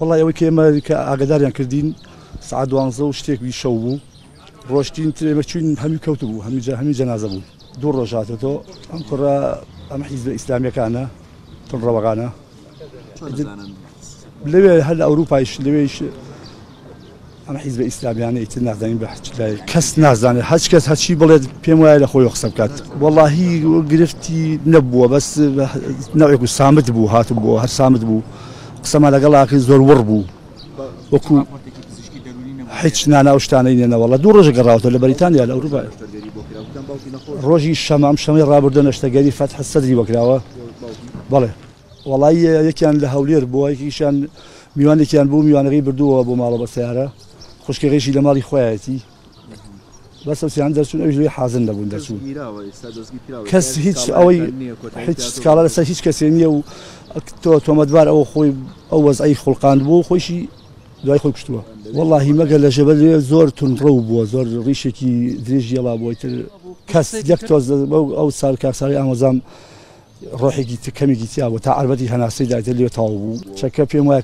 والله ئەوەی کە ئێمە ئاگاداریان کردین سعات 12 و شتێکی شەو بوو ڕۆشتین ئێمە چوین هەمی کەوت بوو هەمی جەنازە بوو 2 ڕۆژ هاتێتەوە ئەم کوڕە ئەم حیزبە ئیسلامیەکانە تونڕەوەکانە لەوێ هەر لە ئەوروپایش لەوێش ئەم حیزبە ئیسلامیانە ئیتر نازانین بە کەس نازانێت هەچ کەس هەچی بڵێت پێم وایە لە خۆی قسە بکات وەڵاهی گرفتی نەبووە بەس نەوێک سامت بوو هاتبووە هەر سامت بوو قسەمان لەگەڵاکە زۆر وەڕ بوو وەکو هیچ نانە ئەو شتانەی نێنەوەڵە 2 ڕۆژە گەڕاوەتەوە لە بەریتانیا لە ئەوروپا ڕۆژی شەمام شەمەی ڕابردە نەشتەگەری فەتح سەدری وەکراوە بەڵێ وەڵی یەکیان لە هەولێر بووە یەکیشیان میوانێکیان بوو میوانەکەی بردووە بۆ ماڵە بە سیارە خوشکەکەیشی لە ماڵی خۆیەتی بەس ئەوسیان دەرچوون ئەوش لێ حازن نەبوون دەچوون کەس هیچ ئەوەی هیچ سکاڵا لەسەر هیچ کەسێ نییە و تۆ تۆمەتبار ئەوە خۆی ئەو وەزعی خوڵقاند بوو خۆشی دوای خۆی کوشتووە واللهی مەگەر لە ژەبە لێ زۆر تونڕە بووە زۆر ڕیشێکی درێژی هێڵا بووە کەس یەک تۆز ئەو ساڵ کاکساری ئامۆزام ڕۆحێکی کەمێکی تیا بوو تا عەربەتی هەناسەی دایتر لێ تاو بوو چەکە پێم وایە